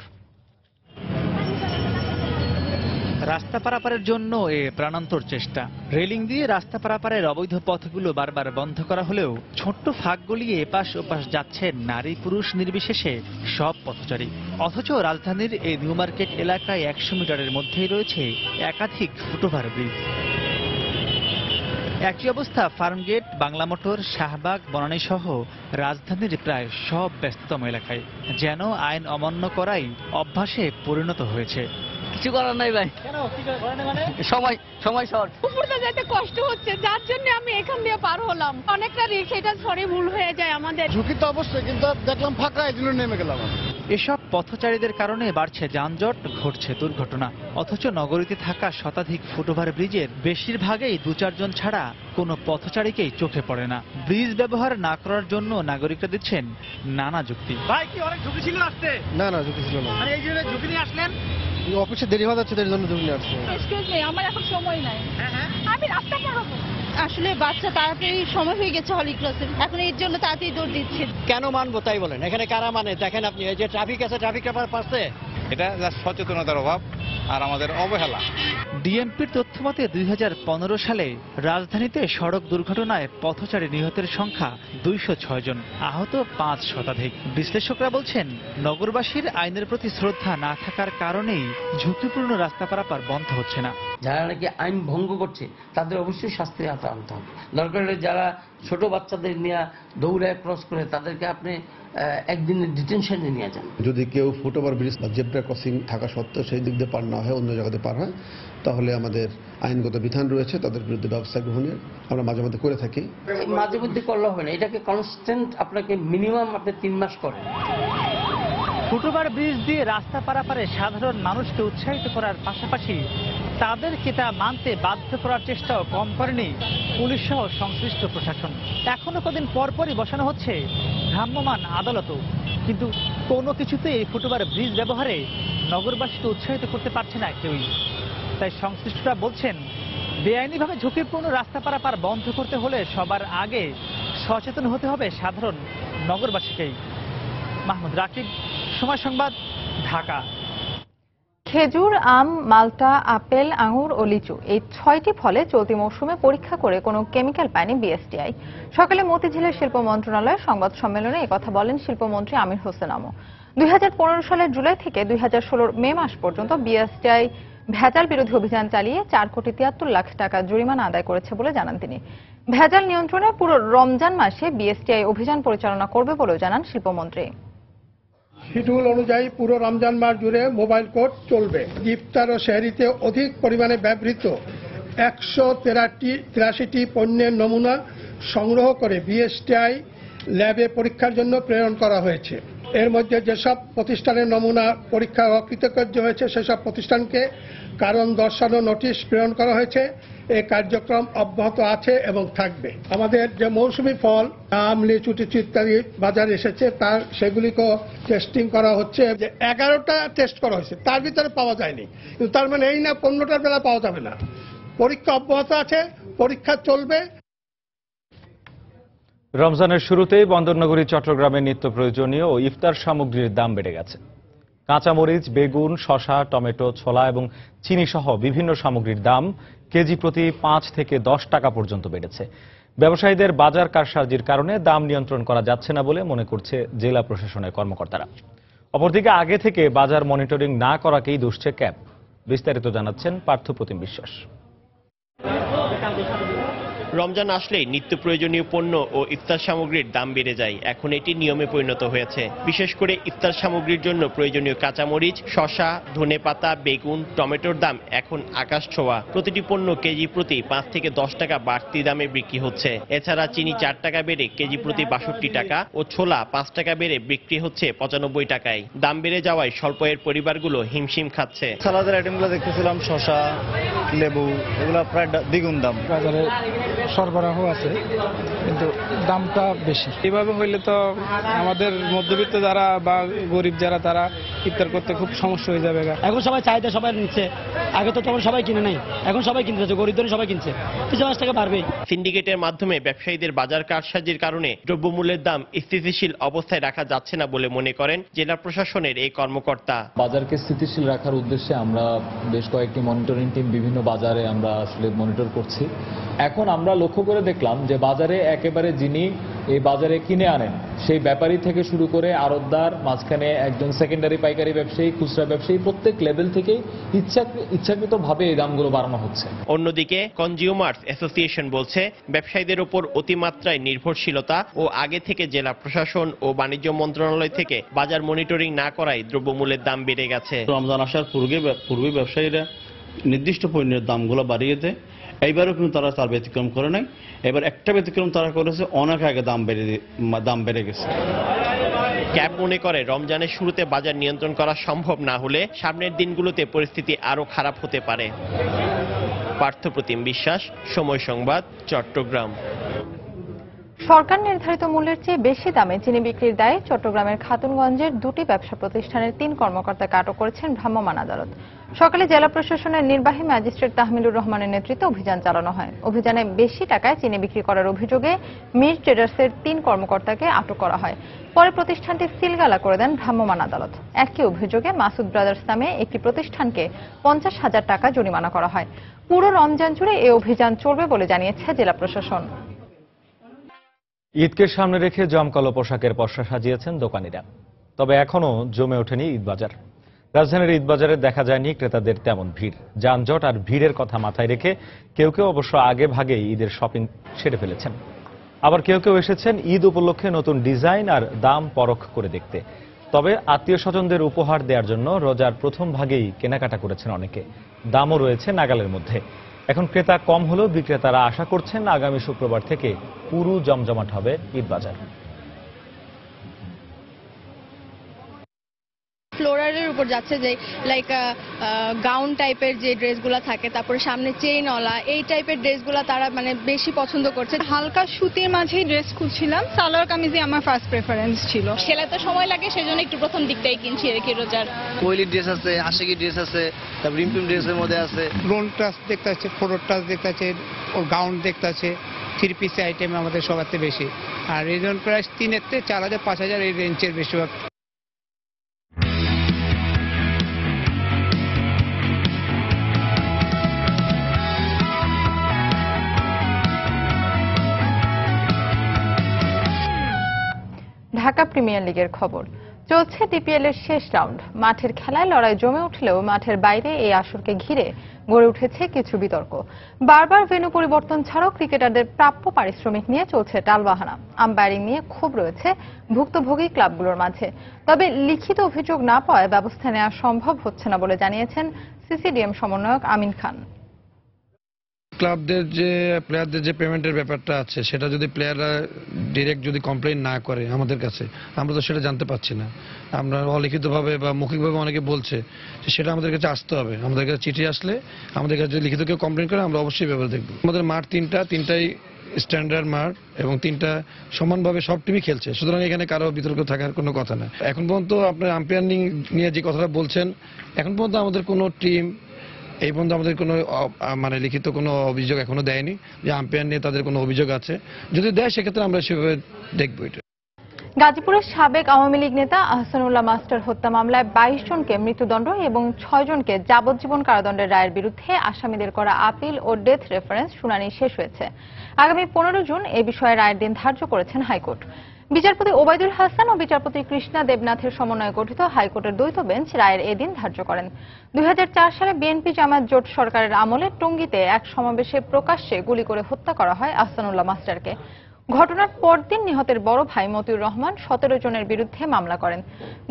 রাস্তা পারাপারের জন্য এ প্রাণান্তর চেষ্টা। রেলিং দিয়ে রাস্তা পারাপারের অবৈধ পথগুলো বারবার বন্ধ করা হলেও ছোট্ট ফাঁক গলিয়ে এপাশ ওপাশ যাচ্ছেন নারী পুরুষ নির্বিশেষে সব পথচারী। অথচ রাজধানীর এই নিউ মার্কেট এলাকায় 100 মিটারের মধ্যেই রয়েছে একাধিক ফুটওভার ব্রিজ। একই অবস্থা ফার্মগেট, বাংলা মোটর, শাহবাগ, বনানী সহ রাজধানীর প্রায় সব ব্যস্ততম এলাকায় যেন আইন অমান্য করাই অভ্যাসে পরিণত হয়েছে। কিছু করার নাই ভাই, সময় শর্ট, উপরটা যেতে কষ্ট হচ্ছে, যার জন্য আমি এখান দিয়ে পার হলাম। অনেকটা রিস্ক, এটা সরি ভুল হয়ে যায় আমাদের। ঝুঁকি তো অবশ্যই, কিন্তু দেখলাম ফাঁকা, এই জন্য নেমে গেলাম। এসব পথচারীদের কারণে বাড়ছে যানজট, ঘটছে দুর্ঘটনা। অথচ নগরীতে থাকা শতাধিক ফুটওভার ব্রিজের বেশিরভাগই 2-4 জন ছাড়া কোনো পথচারীকেই চোখে পড়ে না। ব্রিজ ব্যবহার না করার জন্য নাগরিকরা দিচ্ছেন নানা যুক্তি। ভাই কি অনেক ঝুঁকি ছিল আসতে? না ঝুঁকি ছিল না। মানে এই জন্য ঝুঁকি নিয়ে আসলেন? অফিসে দেরি হয়ে যাচ্ছে, এর জন্য ঝুঁকি নিয়ে আসছে। এক্সকিউজ মি, আমার এখন সময় নাই, আমি রাস্তা পার হবো। আসলে বাচ্চা তাড়াতাড়ি সময় হয়ে গেছে হলি ক্লাসের, এখন এর জন্য তাড়াতাড়ি দৌড় দিচ্ছে। কেন মানবো তাই বলেন? এখানে কারা মানে? দেখেন আপনি, এই যে ট্রাফিক আছে, ট্রাফিক ব্যাপার পাচ্ছে, এটা সচেতনতার অভাব আর আমাদের অবহেলা। ডিএমপির তথ্যমতে 2015 সালে রাজধানীতে সড়ক দুর্ঘটনায় পথচারী নিহতের সংখ্যা 206 জন, আহত 5 শতাধিক। বিশ্লেষকরা বলছেন, নগরবাসীর আইনের প্রতি শ্রদ্ধা না থাকার কারণেই ঝুঁকিপূর্ণ রাস্তা পারাপার বন্ধ হচ্ছে না। যারা নাকি আইন ভঙ্গ করছে তাদের অবশ্যই শাস্তি আনতে হবে। দরকার হলে যারা ছোট বাচ্চাদের নিয়ে দৌড়ায় ক্রস করে তাদেরকে আপনি একদিনের ডিটেনশনে নিয়ে যান। যদি কেউ ফুটওভার ব্রিজ বা জেব্রা ক্রসিং থাকা সত্ত্বেও সেই দিক দিয়ে পার না হয়, অন্য জায়গাতে পার হয়, তাহলে আমাদের আইনগত বিধান রয়েছে তাদের বিরুদ্ধে ব্যবস্থা গ্রহণের, আমরা মাঝে মধ্যে করে থাকি। মাঝে মধ্যে করলে হবে না, এটাকে কনস্ট্যান্ট আপনাকে মিনিমাম আপনি 3 মাস করেন। ফুটওভার ব্রিজ দিয়ে রাস্তা পারাপারে সাধারণ মানুষকে উৎসাহিত করার পাশাপাশি তাদেরকে তা মানতে বাধ্য করার চেষ্টাও কম করেনি পুলিশ সহ সংশ্লিষ্ট প্রশাসন। এখনো কদিন পরপরই বসানো হচ্ছে ভ্রাম্যমাণ আদালতও, কিন্তু কোনো কিছুতে এই ফুটওভার ব্রিজ ব্যবহারে নগরবাসীকে উৎসাহিত করতে পারছে না কেউই। তাই সংশ্লিষ্টরা বলছেন, বেআইনিভাবে ঝুঁকিপূর্ণ রাস্তা পারাপার বন্ধ করতে হলে সবার আগে সচেতন হতে হবে সাধারণ নগরবাসীকেই। মাহমুদ রাকিব, সময় সংবাদ, ঢাকা। খেজুর, আম, মালটা, আপেল, আঙুর ও লিচু এই 6টি ফলে চলতি মৌসুমে পরীক্ষা করে কোনো কেমিক্যাল পায়নি বিএসটিআই। সকালে মতিঝিলের শিল্প মন্ত্রণালয়ের সংবাদ সম্মেলনে একথা বলেন শিল্পমন্ত্রী আমির হোসেন আমু। 2015 সালের জুলাই থেকে 2016 মে মাস পর্যন্ত বিএসটিআই ভেজাল বিরোধী অভিযান চালিয়ে 4 কোটি 73 লাখ টাকা জরিমানা আদায় করেছে বলে জানান তিনি। ভেজাল নিয়ন্ত্রণে পুরো রমজান মাসে বিএসটিআই অভিযান পরিচালনা করবে বলেও জানান শিল্পমন্ত্রী। শিডিউল অনুযায়ী পুরো রমজান মাস জুড়ে মোবাইল কোর্ট চলবে। ইফতার ও সেহরিতে অধিক পরিমাণে ব্যবহৃত 183টি পণ্যের নমুনা সংগ্রহ করে বিএসটিআই ল্যাবে পরীক্ষার জন্য প্রেরণ করা হয়েছে। এর মধ্যে যেসব প্রতিষ্ঠানের নমুনা পরীক্ষা অকৃতকার্য হয়েছে সেসব প্রতিষ্ঠানকে কারণ দর্শানো নোটিশ প্রেরণ করা হয়েছে। এই কার্যক্রম অব্যাহত আছে এবং থাকবে। আমাদের যে মৌসুমী ফল, আম, লিচু টিচু ইত্যাদি বাজারে এসেছে, তার সেগুলিকেও টেস্টিং করা হচ্ছে। যে 11টা টেস্ট করা হয়েছে, তার ভিতরে পাওয়া যায়নি, কিন্তু তার মানে এই না 15টার বেলা পাওয়া যাবে না। পরীক্ষা অব্যাহত আছে, পরীক্ষা চলবে। রমজানের শুরুতেই বন্দরনগরী চট্টগ্রামের নিত্য প্রয়োজনীয় ও ইফতার সামগ্রীর দাম বেড়ে গেছে। কাঁচামরিচ, বেগুন, শসা, টমেটো, ছোলা এবং চিনি সহ বিভিন্ন সামগ্রীর দাম কেজি প্রতি 5 থেকে 10 টাকা পর্যন্ত বেড়েছে। ব্যবসায়ীদের বাজার কারসাজির কারণে দাম নিয়ন্ত্রণ করা যাচ্ছে না বলে মনে করছে জেলা প্রশাসনের কর্মকর্তারা। অপরদিকে আগে থেকে বাজার মনিটরিং না করাকেই দুষছে ক্যাব। বিস্তারিত জানাচ্ছেন পার্থপ্রতিম বিশ্বাস। রমজান আসলেই নিত্য প্রয়োজনীয় পণ্য ও ইফতার সামগ্রীর দাম বেড়ে যায়। এখন এটি নিয়মে পরিণত হয়েছে। বিশেষ করে ইফতার সামগ্রীর জন্য প্রয়োজনীয় কাঁচামরিচ, শসা, ধনেপাতা, বেগুন, টমেটোর দাম এখন আকাশ ছোঁয়া। প্রতিটি পণ্য কেজি প্রতি 5 থেকে 10 টাকা বাড়তি দামে বিক্রি হচ্ছে। এছাড়া চিনি 4 টাকা বেড়ে কেজি প্রতি 62 টাকা ও ছোলা 5 টাকা বেড়ে বিক্রি হচ্ছে 95 টাকায়। দাম বেড়ে যাওয়ায় স্বল্প আয়ের পরিবারগুলো হিমশিম খাচ্ছে। সালাদের আইটেমগুলো দেখতেছিলাম, শসা, লেবু, এগুলো প্রায় দ্বিগুণ দাম। বাজারে সরবরাহ আছে কিন্তু দামটা বেশি। এভাবে হইলে তো আমাদের মধ্যবিত্ত যারা বা গরিব যারা তারা ইফতার করতে খুব সমস্যা হয়ে যাবে। এখন সবাই চাহিদা সবাই নিচ্ছে, আগে তো তখন সবাই কিনে নাই, এখন সবাই কিনতেছে, গরিবদের সবাই কিনছে, 50 টাকা বাড়বে। সিন্ডিকেটের মাধ্যমে ব্যবসায়ীদের বাজার কারসাজির কারণে দ্রব্যমূল্যের দাম স্থিতিশীল অবস্থায় রাখা যাচ্ছে না বলে মনে করেন জেলা প্রশাসনের এই কর্মকর্তা। বাজারকে স্থিতিশীল রাখার উদ্দেশ্যে আমরা বেশ কয়েকটি মনিটরিং টিম বিভিন্ন বাজারে আমরা আসলে মনিটর করছি। এখন আমরা লক্ষ্য করে দেখলাম যে বাজারে একেবারে যিনি এই বাজারে কিনে আনেন, সেই ব্যাপারী থেকে শুরু করে আড়তদার, মাঝখানে একজন সেকেন্ডারি পাইকারি ব্যবসায়ী, খুচরা ব্যবসায়ী, প্রত্যেক লেভেল থেকেই ইচ্ছাকৃতভাবে এই দামগুলো বাড়ানো হচ্ছে। অন্যদিকে কনজিউমার্স অ্যাসোসিয়েশন বলছে, ব্যবসায়ীদের উপর অতিমাত্রায় নির্ভরশীলতা ও আগে থেকে জেলা প্রশাসন ও বাণিজ্য মন্ত্রণালয় থেকে বাজার মনিটরিং না করায় দ্রব্যমূল্যের দাম বেড়ে গেছে। রমজান আসার পূর্বে ব্যবসায়ীরা নির্দিষ্ট পণ্যের দামগুলো বাড়িয়ে দেয়। এইবারও কিন্তু তারা তার ব্যতিক্রম করে নাই। এবার একটা ব্যতিক্রম তারা করেছে, অনেক আগে দাম বেড়ে গেছে। ক্যাব মনে করে রমজানের শুরুতে বাজার নিয়ন্ত্রণ করা সম্ভব না হলে সামনের দিনগুলোতে পরিস্থিতি আরো খারাপ হতে পারে। পার্থপ্রতিম বিশ্বাস, সময় সংবাদ, চট্টগ্রাম। সরকার নির্ধারিত মূল্যের চেয়ে বেশি দামে চিনি বিক্রির দায়ে চট্টগ্রামের খাতুনগঞ্জের দুটি ব্যবসা প্রতিষ্ঠানের 3 কর্মকর্তাকে আটক করেছেন ভ্রাম্যমাণ আদালত। সকালে জেলা প্রশাসনের নির্বাহী ম্যাজিস্ট্রেট তাহমিলুর রহমানের নেতৃত্বে অভিযান চালানো হয়। অভিযানে বেশি টাকায় চিনি বিক্রি করার অভিযোগে মির ট্রেডার্সের 3 কর্মকর্তাকে আটক করা হয়। পরে প্রতিষ্ঠানটি সিলগালা করে দেন ভ্রাম্যমাণ আদালত। একই অভিযোগে মাসুদ ব্রাদার্স নামে একটি প্রতিষ্ঠানকে 50,000 টাকা জরিমানা করা হয়। পুরো রমজান জুড়ে এই অভিযান চলবে বলে জানিয়েছে জেলা প্রশাসন। ঈদকে সামনে রেখে জমকালো পোশাকের পসরা সাজিয়েছেন দোকানিরা। তবে এখনো জমে ওঠেনি ঈদবাজার। রাজধানীর ঈদবাজারে দেখা যায়নি ক্রেতাদের তেমন ভিড়। যানজট আর ভিড়ের কথা মাথায় রেখে কেউ কেউ অবশ্য আগে ভাগেই ঈদের শপিং সেরে ফেলেছেন। আবার কেউ কেউ এসেছেন ঈদ উপলক্ষে নতুন ডিজাইন আর দাম পরখ করে দেখতে। তবে আত্মীয় স্বজনদের উপহার দেওয়ার জন্য রোজার প্রথম ভাগেই কেনাকাটা করেছেন অনেকে। দামও রয়েছে নাগালের মধ্যে। এখন ক্রেতা কম হলেও বিক্রেতারা আশা করছেন আগামী শুক্রবার থেকে পুরো জমজমাট হবে ঈদবাজার। ফ্লোরালের উপর যাচ্ছে, যে লাইক গাউন টাইপের যে ড্রেসগুলো থাকে, তারপরে সামনে চেইনওয়ালা এই টাইপের ড্রেসগুলো তারা মানে বেশি পছন্দ করছে। হালকা সুতির মাঝেই ড্রেস খুঁজছিলাম, সালোয়ার কামিজই আমার ফার্স্ট প্রেফারেন্স ছিল। সেলাইতে সময় লাগে, সেজন্য একটু প্রথম দিকটাই কিনছি আর কি রোজার। কোয়েলি ড্রেস আছে, আশিকি ড্রেস আছে, তারপর রিমপিম ড্রেসের মধ্যে আছে, লোন টাচ দেখতে আছে, ফোটোর টাচ দেখতে আছে, ও গাউন দেখতে আছে। 3 পিস আইটেম আমাদের সবার থেকে বেশি, আর রিজন প্রাইস 3,000 থেকে 4,000 5,000 এই রেঞ্জের বেশিরভাগ। ঢাকা প্রিমিয়ার লিগের খবর চলছে। ডিপিএল এর শেষ রাউন্ড। মাঠের খেলায় লড়াই জমে উঠলেও মাঠের বাইরে এই আসরকে ঘিরে গড়ে উঠেছে কিছু বিতর্ক। বারবার ভেন্যু পরিবর্তন ছাড়াও ক্রিকেটারদের প্রাপ্য পারিশ্রমিক নিয়ে চলছে টালবাহানা। আম্পায়ারিং নিয়ে ক্ষোভ রয়েছে ভুক্তভোগী ক্লাবগুলোর মাঝে। তবে লিখিত অভিযোগ না পাওয়ায় ব্যবস্থা নেওয়া সম্ভব হচ্ছে না বলে জানিয়েছেন সিসিডিএম সমন্বয়ক আমিন খান। ক্লাবদের যে প্লেয়ারদের যে পেমেন্টের ব্যাপারটা আছে, সেটা যদি প্লেয়াররা ডিরেক্ট যদি কমপ্লেইন না করে আমাদের কাছে, আমরা তো সেটা জানতে পারছি না। আমরা অলিখিতভাবে বা মৌখিকভাবে অনেকে বলছে যে সেটা আমাদের কাছে আসতে হবে। আমাদের কাছে চিঠি আসলে, আমাদের কাছে যদি লিখিত কেউ কমপ্লেইন করে, আমরা অবশ্যই ব্যাপারে দেখব। আমাদের মাঠ তিনটাই স্ট্যান্ডার্ড মাঠ এবং 3টা সমানভাবে সব টিমই খেলছে, সুতরাং এখানে কারো বিতর্ক থাকার কোনো কথা না। এখন পর্যন্ত আপনার আম্পায়ারিং নিয়ে যে কথাটা বলছেন, এখন পর্যন্ত আমাদের কোনো টিম এই পর্যন্ত আমাদের কোনো মানে লিখিত কোনো অভিযোগ এখনো দেয়নি যে আম্পায়ার নিয়ে তাদের কোনো অভিযোগ আছে। যদি দেয় সেক্ষেত্রে আমরা সেভাবে দেখবো। এটা গাজীপুরের সাবেক আওয়ামী লীগ নেতা আহসানুল্লাহ মাস্টার হত্যা মামলায় 22 জনকে মৃত্যুদণ্ড এবং 6 জনকে যাবজ্জীবন কারাদণ্ডের রায়ের বিরুদ্ধে আসামিদের করা আপিল ও ডেথ রেফারেন্স শুনানি শেষ হয়েছে। আগামী 15 জুন এ বিষয়ে রায়ের দিন ধার্য করেছেন হাইকোর্ট। বিচারপতি ওবায়দুল হাসান ও বিচারপতি কৃষ্ণা দেবনাথের সমন্বয়ে গঠিত হাইকোর্টের দ্বৈত বেঞ্চ রায়ের এদিন ধার্য করেন। 2004 সালে বিএনপি জামায়াত জোট সরকারের আমলে টঙ্গীতে এক সমাবেশে প্রকাশ্যে গুলি করে হত্যা করা হয় আহসানুল্লাহ মাস্টারকে। ঘটনার পরদিন নিহতের বড় ভাই মতিউর রহমান 17 জনের বিরুদ্ধে মামলা করেন।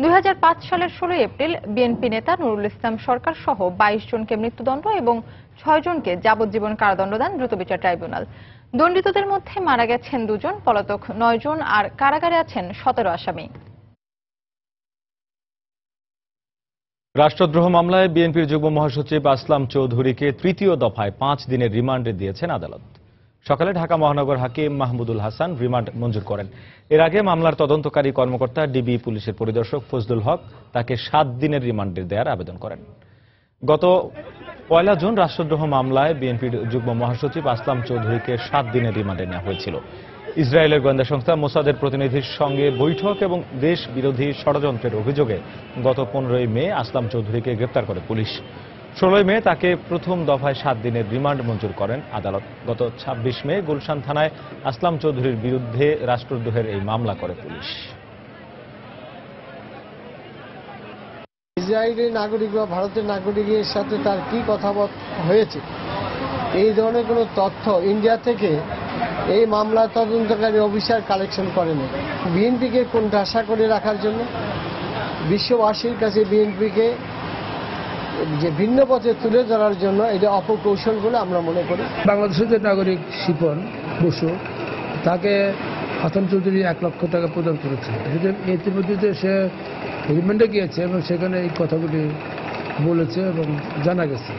2005 সালের 16 এপ্রিল বিএনপি নেতা নুরুল ইসলাম সরকার সহ 22 জনকে মৃত্যুদণ্ড এবং 6 জনকে যাবজ্জীবন কারাদণ্ড দেন দ্রুত বিচার ট্রাইব্যুনাল। দণ্ডিতদের মধ্যে মারা গেছেন 2 জন, পলাতক 9 জন আর কারাগারে আছেন 17 আসামি। রাষ্ট্রদ্রোহ মামলায় বিএনপির যুগ্ম মহাসচিব আসলাম চৌধুরীকে 3য় দফায় 5 দিনের রিমান্ডে দিয়েছেন আদালত। সকালে ঢাকা মহানগর হাকিম মাহমুদুল হাসান রিমান্ড মঞ্জুর করেন। এর আগে মামলার তদন্তকারী কর্মকর্তা ডিবি পুলিশের পরিদর্শক ফজলুল হক তাকে 7 দিনের রিমান্ডে দেওয়ার আবেদন করেন। গত 1 জুন রাষ্ট্রদ্রোহ মামলায় বিএনপির যুগ্ম মহাসচিব আসলাম চৌধুরীকে 7 দিনের রিমান্ডে নেওয়া হয়েছিল। ইসরায়েলের গোয়েন্দা সংস্থা মোসাদের প্রতিনিধির সঙ্গে বৈঠক এবং দেশ বিরোধী ষড়যন্ত্রের অভিযোগে গত 15 মে আসলাম চৌধুরীকে গ্রেপ্তার করে পুলিশ। 16 মে তাকে প্রথম দফায় 7 দিনের রিমান্ড মঞ্জুর করেন আদালত। গত 26 মে গুলশান থানায় আসলাম চৌধুরীর বিরুদ্ধে রাষ্ট্রদ্রোহের এই মামলা করে পুলিশ। ইসরায়েলের নাগরিক বা ভারতের নাগরিকের সাথে তার কি কথাবার্তা হয়েছে এই ধরনের কোনো তথ্য ইন্ডিয়া থেকে এই মামলা তদন্তকারী অফিসার কালেকশন করেনি। বিএনপিকে কোণঠাসা করে রাখার জন্য, বিশ্ববাসীর কাছে বিএনপিকে যে ভিন্ন পথে তুলে ধরার জন্য এটা অপকৌশল বলে আমরা মনে করি। বাংলাদেশের যে নাগরিক শিপন বসু, তাকে হাসান চৌধুরী 1 লক্ষ টাকা প্রদান করেছে। ইতিমধ্যে সে রিমান্ডে গিয়েছে এবং সেখানে এই কথাগুলি বলেছে এবং জানা গেছে।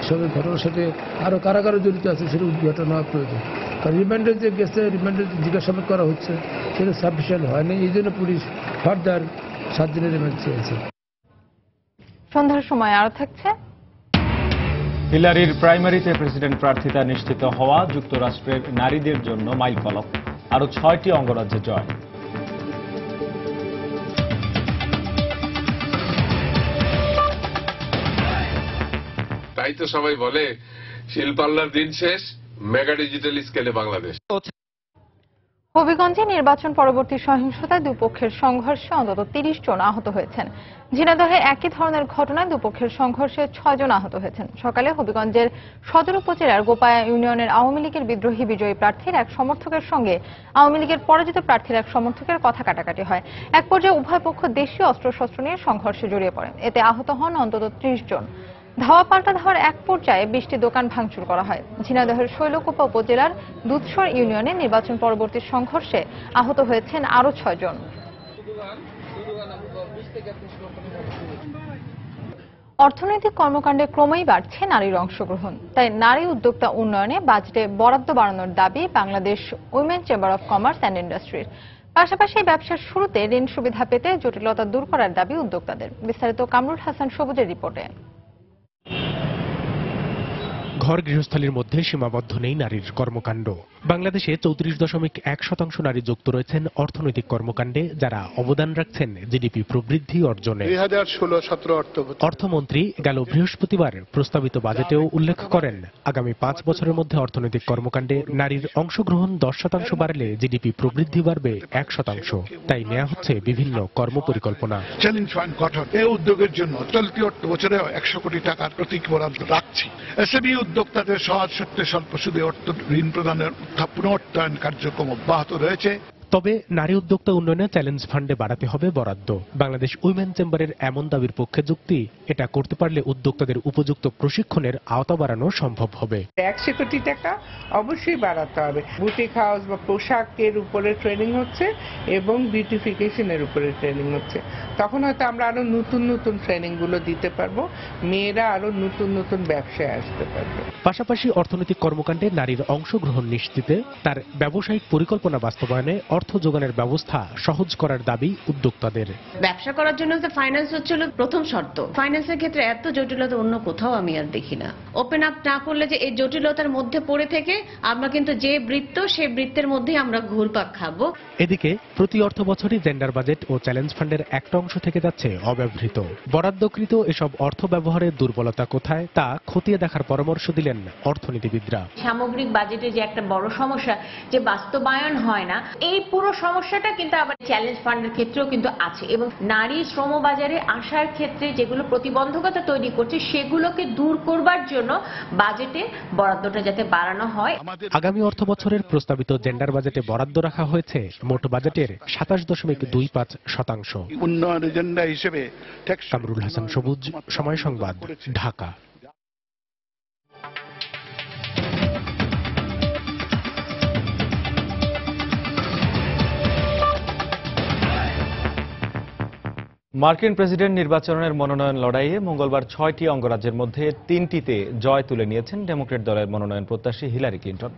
সব ঘটনার সাথে আরও কারা কারা জড়িত আছে সেটা উদ্ঘাটন হওয়া প্রয়োজন। কারণ রিমান্ডে যে গেছে, রিমান্ডে জিজ্ঞাসাবাদ করা হচ্ছে, সেটা সাফিসিয়েন্ট হয়নি। এই জন্য পুলিশ ফার্দার 7 দিনের রিমান্ড চেয়েছে। সন্ধ্যার সময় আরো থাকছে। হিলারির প্রাইমারিতে প্রেসিডেন্ট প্রার্থিতা নিশ্চিত হওয়া যুক্তরাষ্ট্রের নারীদের জন্য মাইলফলক। আরো 6টি অঙ্গরাজ্যে জয়। তাই তো সবাই বলে শিল্পাল্লার দিন শেষ, মেগা ডিজিটাল স্কেলে বাংলাদেশ। হবিগঞ্জে নির্বাচন পরবর্তী সহিংসতায় দুপক্ষের সংঘর্ষে অন্তত 30 জন আহত হয়েছেন। ঝিনাইদহে একই ধরনের ঘটনায় দুপক্ষের সংঘর্ষে 6 জন আহত হয়েছেন। সকালে হবিগঞ্জের সদর উপজেলার গোপায়া ইউনিয়নের আওয়ামী লীগের বিদ্রোহী বিজয়ী প্রার্থীর এক সমর্থকের সঙ্গে আওয়ামী লীগের পরাজিত প্রার্থীর এক সমর্থকের কথা কাটাকাটি হয়। এক পর্যায়ে উভয় পক্ষ দেশীয় অস্ত্রশস্ত্র নিয়ে সংঘর্ষে জড়িয়ে পড়ে। এতে আহত হন অন্তত 30 জন। ধাওয়া পাল্টা ধাওয়ার এক পর্যায়ে 20টি দোকান ভাঙচুর করা হয়। ঝিনাইদহের শৈলকুপা উপজেলার দুধসর ইউনিয়নে নির্বাচন পরবর্তী সংঘর্ষে আহত হয়েছেন আরও 6 জন। অর্থনৈতিক কর্মকাণ্ডে ক্রমেই বাড়ছে নারীর অংশগ্রহণ। তাই নারী উদ্যোক্তা উন্নয়নে বাজেটে বরাদ্দ বাড়ানোর দাবি Bangladesh women chamber of commerce and ইন্ডাস্ট্রির। পাশাপাশি ব্যবসার শুরুতে ঋণ সুবিধা পেতে জটিলতা দূর করার দাবি উদ্যোক্তাদের। বিস্তারিত কামরুল হাসান সবুজের রিপোর্টে। ঘর গৃহস্থালির মধ্যে সীমাবদ্ধ নেই নারীর কর্মকাণ্ড। বাংলাদেশে 34.1% নারী যুক্ত রয়েছেন অর্থনৈতিক কর্মকাণ্ডে, যারা অবদান রাখছেন জিডিপি প্রবৃদ্ধি অর্জনে। 2016-17 অর্থমন্ত্রী গেল বৃহস্পতিবার প্রস্তাবিত বাজেটেও উল্লেখ করেন, আগামী 5 বছরের মধ্যে অর্থনৈতিক কর্মকাণ্ডে নারীর অংশগ্রহণ 10% বাড়লে জিডিপি প্রবৃদ্ধি বাড়বে 1%। তাই নেওয়া হচ্ছে বিভিন্ন কর্মপরিকল্পনা। চ্যালেঞ্জ ফান্ড গঠন, এই উদ্যোগের জন্য চলতি অর্থ বছরে 100 কোটি টাকার প্রতীক বরাদ্দ রাখছি। এসএমই উদ্যোক্তাদের সহজ সূত্রে স্বল্প সুদে অর্থ ঋণ প্রদানের পুনরুত্থান কার্যক্রম অব্যাহত রয়েছে। তবে নারী উদ্যোক্তা উন্নয়নে চ্যালেঞ্জ ফান্ডে বাড়াতে হবে বরাদ্দ। বাংলাদেশ উইমেন চেম্বারের এমন দাবির পক্ষে যুক্তি, এটা করতে পারলে উদ্যোক্তাদের উপযুক্ত প্রশিক্ষণের আওতা বাড়ানো সম্ভব হবে। 100 কোটি টাকা অবশ্যই বাড়াতে হবে। বুটিক হাউস বা পোশাকের উপরে ট্রেনিং হচ্ছে এবং বিউটিফিকেশনের উপরে ট্রেনিং হচ্ছে। তখন হয়তো আমরা আরো নতুন নতুন ট্রেনিং গুলো দিতে পারবো, মেয়েরা আরো নতুন নতুন ব্যবসায় আসতে পারবে। পাশাপাশি অর্থনৈতিক কর্মকাণ্ডে নারীর অংশগ্রহণ নিশ্চিতে তার ব্যবসায়িক পরিকল্পনা বাস্তবায়নে অর্থ যোগানের ব্যবস্থা সহজ করার দাবি উদ্যোক্তাদের। ব্যবসা করার জন্য তো ফাইন্যান্স হচ্ছিল প্রথম শর্ত। ফাইন্যান্সের ক্ষেত্রে এত জটিলতা অন্য কোথাও আমি আর দেখি না। ওপেন আপ না করলে যে এই জটিলতার মধ্যে পড়ে থেকে আমরা কিন্তু যে বৃত্ত, সেই বৃত্তের মধ্যেই আমরা ঘুরপাক খাবো। এদিকে প্রতি অর্থ বছরই জেন্ডার বাজেট ও চ্যালেঞ্জ ফান্ডের একটা অংশ থেকে যাচ্ছে অব্যবহৃত। বরাদ্দকৃত এসব অর্থ ব্যবহারের দুর্বলতা কোথায় তা খতিয়ে দেখার পরামর্শ দিলেন অর্থনীতিবিদরা। সামগ্রিক বাজেটে যে একটা বড় সমস্যা যে বাস্তবায়ন হয় না, এই পুরো সমস্যাটা কিন্তু আবার চ্যালেঞ্জ ফান্ডের ক্ষেত্রেও কিন্তু আছে এবং নারী শ্রমবাজারে আসার ক্ষেত্রে যেগুলো প্রতিবন্ধকতা তৈরি করছে সেগুলোকে দূর করবার জন্য বাজেটে বরাদ্দটা যাতে বাড়ানো হয়। আগামী অর্থ বছরের প্রস্তাবিত জেন্ডার বাজেটে বরাদ্দ রাখা হয়েছে মোট বাজেটের 27.25%। উন্নয়ন এজেন্ডা হিসেবে কামরুল হাসান সবুজ, সময় সংবাদ, ঢাকা। মার্কিন প্রেসিডেন্ট নির্বাচনের মনোনয়ন লড়াইয়ে মঙ্গলবার 6টি অঙ্গরাজ্যের মধ্যে 3টিতে জয় তুলে নিয়েছেন ডেমোক্র্যাট দলের মনোনয়ন প্রত্যাশী হিলারি ক্লিন্টন।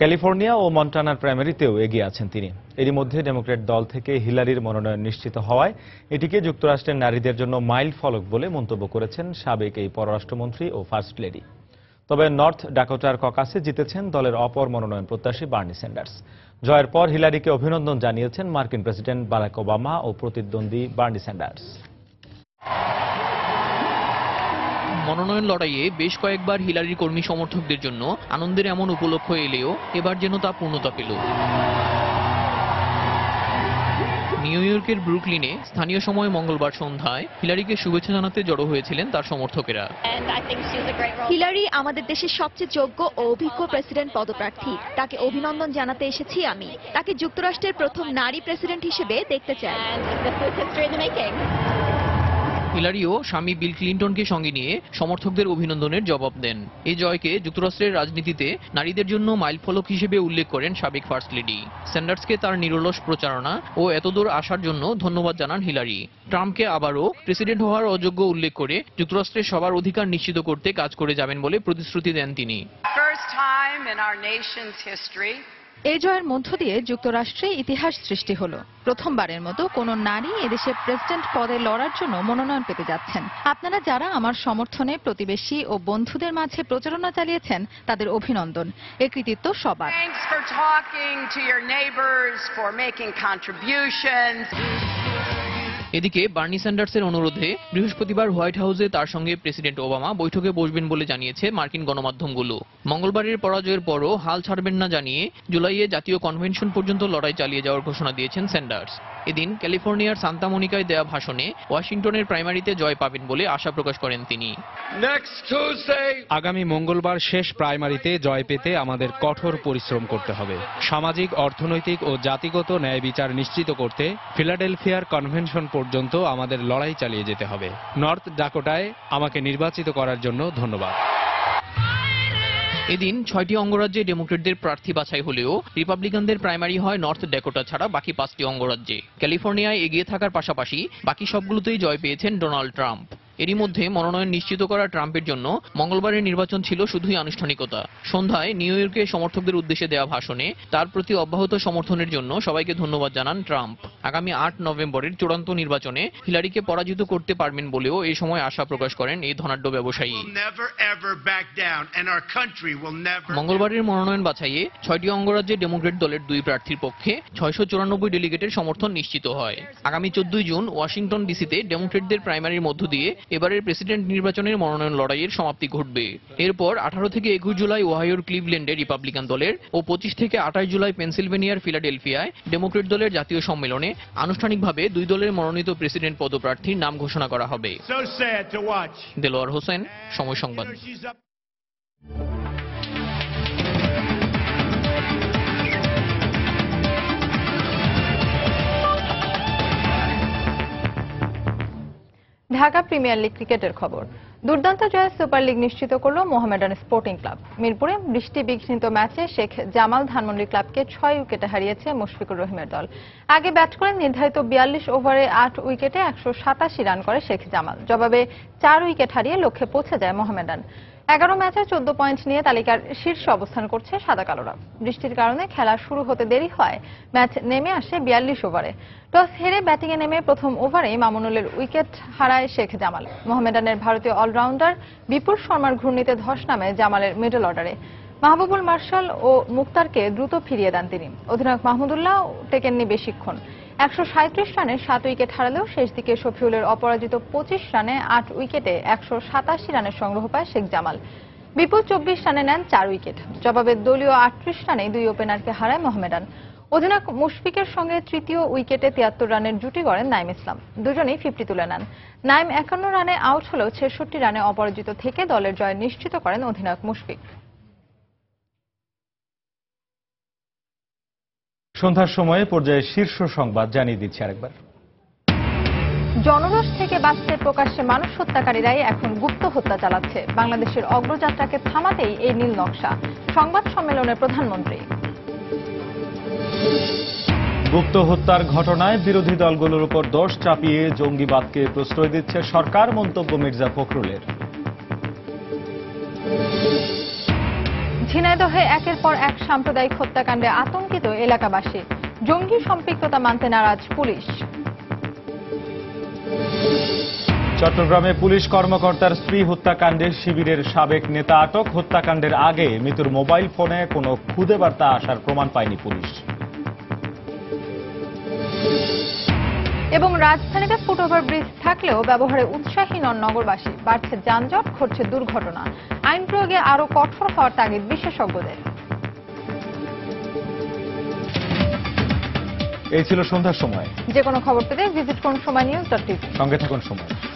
ক্যালিফোর্নিয়া ও মন্টানার প্রাইমারিতেও এগিয়ে আছেন তিনি। এরই মধ্যে ডেমোক্র্যাট দল থেকে হিলারির মনোনয়ন নিশ্চিত হওয়ায় এটিকে যুক্তরাষ্ট্রের নারীদের জন্য মাইল ফলক বলে মন্তব্য করেছেন সাবেক এই পররাষ্ট্রমন্ত্রী ও ফার্স্ট লেডি। তবে নর্থ ডাকোটার ককাসে জিতেছেন দলের অপর মনোনয়ন প্রত্যাশী বার্নি স্যান্ডার্স। জয়ের পর হিলারিকে অভিনন্দন জানিয়েছেন মার্কিন প্রেসিডেন্ট বারাক ওবামা ও প্রতিদ্বন্দ্বী বার্নি স্যান্ডার্স। মনোনয়ন লড়াইয়ে বেশ কয়েকবার হিলারির কর্মী সমর্থকদের জন্য আনন্দের এমন উপলক্ষ এলেও এবার যেন তা পূর্ণতা পেল। নিউ ইয়র্কের ব্রুকলিনে স্থানীয় সময় মঙ্গলবার সন্ধ্যায় হিলারিকে শুভেচ্ছা জানাতে জড়ো হয়েছিলেন তার সমর্থকেরা। হিলারি আমাদের দেশের সবচেয়ে যোগ্য ও অভিজ্ঞ প্রেসিডেন্ট পদপ্রার্থী। তাকে অভিনন্দন জানাতে এসেছি আমি। তাকে যুক্তরাষ্ট্রের প্রথম নারী প্রেসিডেন্ট হিসেবে দেখতে চাই। হিলারিও স্বামী বিল ক্লিন্টনকে সঙ্গে নিয়ে সমর্থকদের অভিনন্দনের জবাব দেন। এই জয়কে যুক্তরাষ্ট্রের রাজনীতিতে নারীদের জন্য মাইলফলক হিসেবে উল্লেখ করেন সাবেক ফার্স্ট লেডি। স্যান্ডার্সকে তার নিরলস প্রচারণা ও এতদূর আসার জন্য ধন্যবাদ জানান হিলারি। ট্রাম্পকে আবারও প্রেসিডেন্ট হওয়ার অযোগ্য উল্লেখ করে যুক্তরাষ্ট্রের সবার অধিকার নিশ্চিত করতে কাজ করে যাবেন বলে প্রতিশ্রুতি দেন তিনি। এই জয়ের মধ্য দিয়ে যুক্তরাষ্ট্রে ইতিহাস সৃষ্টি হলো। প্রথমবারের মতো কোনো নারী এদেশে প্রেসিডেন্ট পদে লড়ার জন্য মনোনয়ন পেতে যাচ্ছেন। আপনারা যারা আমার সমর্থনে প্রতিবেশী ও বন্ধুদের মাঝে প্রচারণা চালিয়েছেন তাদের অভিনন্দন। এ কৃতিত্ব সবার। এদিকে বার্নি স্যান্ডার্সের অনুরোধে বৃহস্পতিবার হোয়াইট হাউসে তার সঙ্গে প্রেসিডেন্ট ওবামা বৈঠকে বসবেন বলে জানিয়েছে মার্কিন গণমাধ্যমগুলো। মঙ্গলবারের পরাজয়ের পরও হাল ছাড়বেন না জানিয়ে জুলাইয়ে জাতীয় কনভেনশন পর্যন্ত লড়াই চালিয়ে যাওয়ার ঘোষণা দিয়েছেন স্যান্ডার্স। এদিন ক্যালিফোর্নিয়ার সান্তা মনিকায় দেয়া ভাষণে ওয়াশিংটনের প্রাইমারিতে জয় পাবেন বলে আশা প্রকাশ করেন তিনি। আগামী মঙ্গলবার শেষ প্রাইমারিতে জয় পেতে আমাদের কঠোর পরিশ্রম করতে হবে। সামাজিক, অর্থনৈতিক ও জাতিগত ন্যায় বিচার নিশ্চিত করতে ফিলাডেলফিয়ার কনভেনশন পর্যন্ত আমাদের লড়াই চালিয়ে যেতে হবে। নর্থ ডাকোটায় আমাকে নির্বাচিত করার জন্য ধন্যবাদ। এদিন 6টি অঙ্গরাজ্যে ডেমোক্রেটদের প্রার্থী বাছাই হলেও রিপাবলিকানদের প্রাইমারি হয় নর্থ ড্যাকোটা ছাড়া বাকি 5টি অঙ্গরাজ্যে। ক্যালিফোর্নিয়ায় এগিয়ে থাকার পাশাপাশি বাকি সবগুলোতেই জয় পেয়েছেন ডোনাল্ড ট্রাম্প। এরই মধ্যে মনোনয়ন নিশ্চিত করা ট্রাম্পের জন্য মঙ্গলবারের নির্বাচন ছিল শুধুই আনুষ্ঠানিকতা। সন্ধ্যায় নিউ ইয়র্কে সমর্থকদের উদ্দেশ্যে দেওয়া ভাষণে তার প্রতি অব্যাহত সমর্থনের জন্য সবাইকে ধন্যবাদ জানান ট্রাম্প। আগামী 8 নভেম্বরের চূড়ান্ত নির্বাচনে হিলারিকে পরাজিত করতে পারবেন বলেও এই সময় আশা প্রকাশ করেন এই ধনাঢ্য ব্যবসায়ী। মঙ্গলবারের মনোনয়ন বাছাইয়ে 6টি অঙ্গরাজ্যে ডেমোক্রেট দলের 2 প্রার্থীর পক্ষে 694 ডেলিগেটের সমর্থন নিশ্চিত হয়। আগামী 14 জুন ওয়াশিংটন ডিসিতে ডেমোক্রেটদের প্রাইমারির মধ্য দিয়ে এবারের প্রেসিডেন্ট নির্বাচনের মনোনয়ন লড়াইয়ের সমাপ্তি ঘটবে। এরপর 18 থেকে 21 জুলাই ওহাইওর ক্লিভল্যান্ডে রিপাবলিকান দলের ও 25 থেকে 28 জুলাই পেনসিলভেনিয়ার ফিলাডেলফিয়ায় ডেমোক্রেট দলের জাতীয় সম্মেলনে আনুষ্ঠানিকভাবে 2 দলের মনোনীত প্রেসিডেন্ট পদপ্রার্থীর নাম ঘোষণা করা হবে। দেলোয়ার হোসেন, সময় সংবাদ। ঢাকা প্রিমিয়ার লিগ ক্রিকেটের খবর। দুর্দান্ত জয়ে সুপার লিগ নিশ্চিত করল মোহামেডান স্পোর্টিং ক্লাব। মিরপুরে বৃষ্টি বিঘ্নিত ম্যাচে শেখ জামাল ধানমন্ডি ক্লাবকে 6 উইকেটে হারিয়েছে মুশফিকুর রহিমের দল। আগে ব্যাট করেন নির্ধারিত 42 ওভারে 8 উইকেটে 187 রান করে শেখ জামাল। জবাবে 4 উইকেট হারিয়ে লক্ষ্যে পৌঁছে যায় মোহামেডান। 11 ম্যাচে 14 পয়েন্ট নিয়ে তালিকার শীর্ষে অবস্থান করছে সাদা কালোরা। বৃষ্টির কারণে খেলা শুরু হতে দেরি হয় ম্যাচ নেমে আসে 42 ওভারে। টস হেরে ব্যাটিংয়ে নেমে প্রথম ওভারেই মামুনুলের উইকেট হারায় শেখ জামাল। মোহামেডানের ভারতীয় অলরাউন্ডার বিপুল শর্মার ঘূর্ণিতে ধস নামে জামালের মিডল অর্ডারে। মাহবুবুল মার্শাল ও মুক্তারকে দ্রুত ফিরিয়ে দেন তিনি। অধিনায়ক মাহমুদুল্লাহ টেকেননি বেশিক্ষণ। 137 রানে 7 উইকেট হারালেও শেষ দিকে শফিউলের অপরাজিত 25 রানে 8 উইকেটে 187 রানের সংগ্রহ পায় শেখ জামাল। বিপুল 24 রানে নেন 4 উইকেট। জবাবে দলীয় 38 রানে 2 ওপেনারকে হারায় মোহামেডান। অধিনায়ক মুশফিকের সঙ্গে তৃতীয় উইকেটে 73 রানের জুটি গড়েন নাইম ইসলাম। দুজনেই 50 তুলে নেন। নাইম 51 রানে আউট হলেও 66 রানে অপরাজিত থেকে দলের জয় নিশ্চিত করেন অধিনায়ক মুশফিক। সন্ধ্যার সময়ে পর্যায়ে শীর্ষ সংবাদ জানিয়ে দিচ্ছি আরেকবার। জনরোষ থেকে বাঁচতে প্রকাশ্যে মানুষ হত্যাকারীরাই এখন গুপ্ত হত্যা চালাচ্ছে। বাংলাদেশের অগ্রযাত্রাকে থামাতেই এই নীল নকশা। সংবাদ সম্মেলনে প্রধানমন্ত্রী। গুপ্ত হত্যার ঘটনায় বিরোধী দলগুলোর উপর দোষ চাপিয়ে জঙ্গিবাদকে প্রশ্রয় দিচ্ছে সরকার, মন্তব্য মির্জা ফখরুলের। ঝিনাইদহে একের পর এক সাম্প্রদায়িক হত্যাকাণ্ডে আতঙ্কিত এলাকাবাসী। জঙ্গি সম্পৃক্ততা মানতে নারাজ পুলিশ। চট্টগ্রামে পুলিশ কর্মকর্তার স্ত্রী হত্যাকাণ্ডে শিবিরের সাবেক নেতা আটক। হত্যাকাণ্ডের আগে মৃত্যুর মোবাইল ফোনে কোনো খুদে বার্তা আসার প্রমাণ পায়নি পুলিশ। এবং রাজধানীতে ফুটওভার ব্রিজ থাকলেও ব্যবহারে উৎসাহী নন নগরবাসী। বাড়ছে যানজট, ঘটছে দুর্ঘটনা। আইন প্রয়োগে আরো কঠোর হওয়ার তাগিদ বিশেষজ্ঞদের। এই ছিল সন্ধ্যার সময়। যে কোনো খবর পেতে ভিজিট করুন সময় নিউজ.টিভি। সঙ্গে থাকুন সময়।